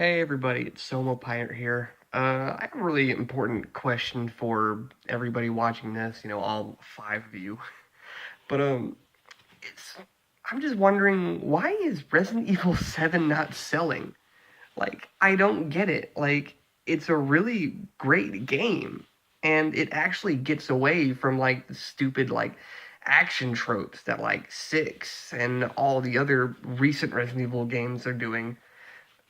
Hey everybody, it's Somo Pirate here. I have a really important question for everybody watching this, all five of you. But it's I'm just wondering, why is Resident Evil 7 not selling? Like, I don't get it. Like, it's a really great game, and it actually gets away from like the stupid action tropes that like 6 and all the other recent Resident Evil games are doing.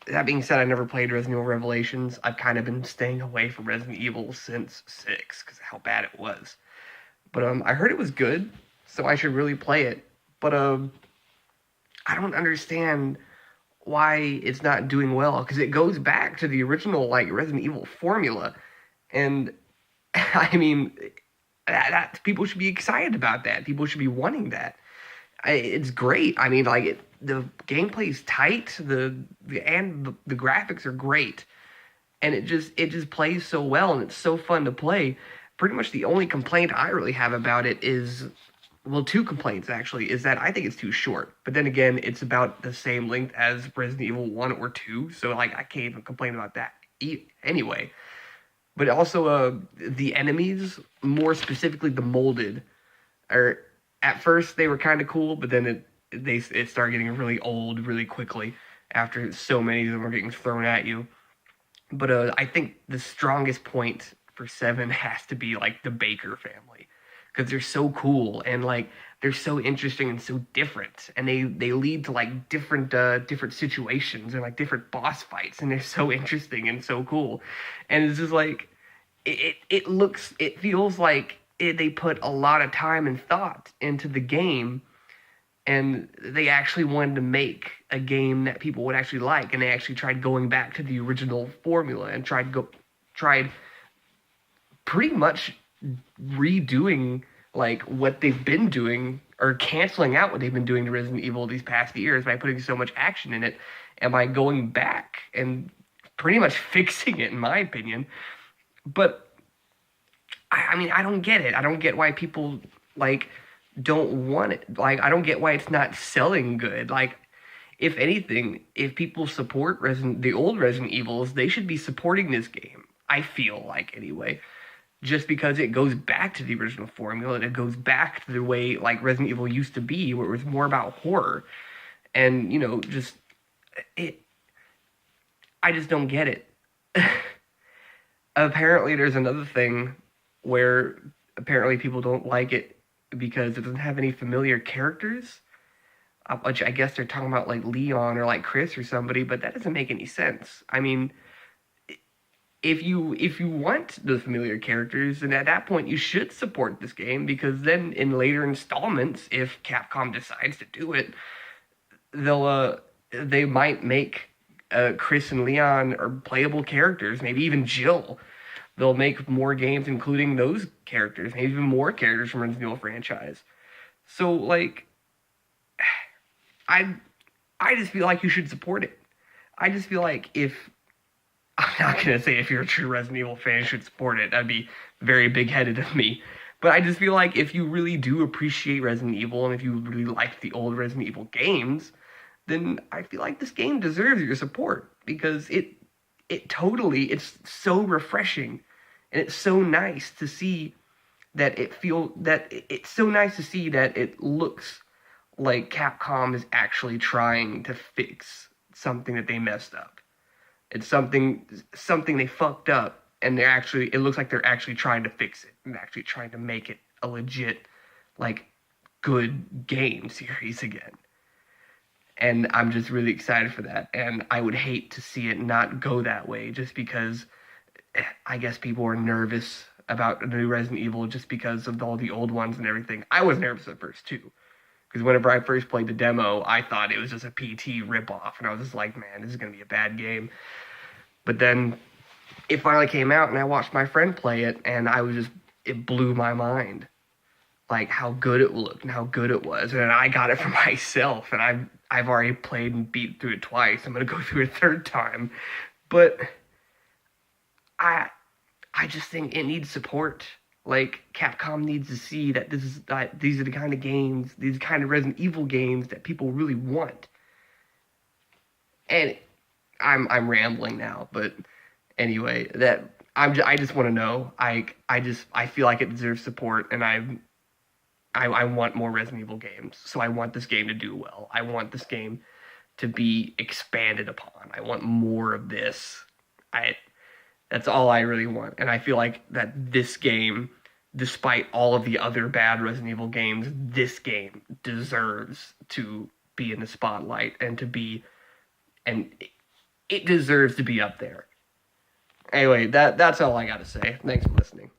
That being said, I never played Resident Evil Revelations. I've kind of been staying away from Resident Evil since 6 because of how bad it was. But I heard it was good, so I should really play it. But I don't understand why it's not doing well because it goes back to the original like Resident Evil formula, and I mean people should be excited about that. People should be wanting that. It's great. I mean, the gameplay's tight. The graphics are great, and it just plays so well, and it's so fun to play. Pretty much the only complaint I really have about it is, well, two complaints actually, is that I think it's too short. But then again, it's about the same length as Resident Evil 1 or 2, so like I can't even complain about that anyway. But also, the enemies, more specifically the molded, are at first they were kind of cool, but then it started getting really old really quickly after so many of them were getting thrown at you. But I think the strongest point for 7 has to be like the Baker family, because they're so cool and like they're so interesting and so different, and they lead to like different situations and like different boss fights, and they're so interesting and so cool. And it's just like it feels like they put a lot of time and thought into the game, and they actually wanted to make a game that people would actually like, and they actually tried going back to the original formula and tried pretty much redoing like what they've been doing, or canceling out what they've been doing to Resident Evil these past years by putting so much action in it, and by going back and pretty much fixing it, in my opinion. But I mean, I don't get it. I don't get why people like don't want it. Like, I don't get why it's not selling good. Like, if anything, if people support the old Resident Evils, they should be supporting this game. I feel like, anyway, just because it goes back to the original formula, and it goes back to the way like Resident Evil used to be, where it was more about horror, and just it. I just don't get it. Apparently, there's another thing where apparently people don't like it because it doesn't have any familiar characters, which I guess they're talking about like Leon or like Chris or somebody, but that doesn't make any sense. I mean, if you want the familiar characters, then at that point you should support this game, because then in later installments, if Capcom decides to do it, they might make Chris and Leon are playable characters, maybe even Jill. They'll make more games including those characters, maybe even more characters from Resident Evil franchise. So like, I I just feel like you should support it. I just feel like if I'm not gonna say if you're a true Resident Evil fan, you should support it. That'd be very big-headed of me. But I just feel like if you really do appreciate Resident Evil, and if you really like the old Resident Evil games, then I feel like this game deserves your support, because it's so refreshing, and it's so nice to see it's so nice to see that it looks like Capcom is actually trying to fix something that they messed up. It's something they fucked up, and it looks like they're actually trying to fix it, and actually trying to make it a legit, like, good game series again. And I'm just really excited for that. And I would hate to see it not go that way, just because I guess people are nervous about the new Resident Evil just because of all the old ones and everything. I was nervous at first too, because whenever I first played the demo, I thought it was just a PT ripoff, and I was just like, man, this is gonna be a bad game. But then it finally came out, and I watched my friend play it, and it blew my mind, like how good it looked and how good it was. And I got it for myself, and I've already played and beat through it twice. I'm gonna go through it a third time, but I I just think it needs support. Like, Capcom needs to see that these are the kind of games, these kind of Resident Evil games that people really want. And I'm rambling now, but anyway, I just want to know. I feel like it deserves support, and I want more Resident Evil games. So I want this game to do well. I want this game to be expanded upon. I want more of this. I That's all I really want. And I feel like that this game, despite all of the other bad Resident Evil games, this game deserves to be in the spotlight and and it deserves to be up there. Anyway, that's all I got to say. Thanks for listening.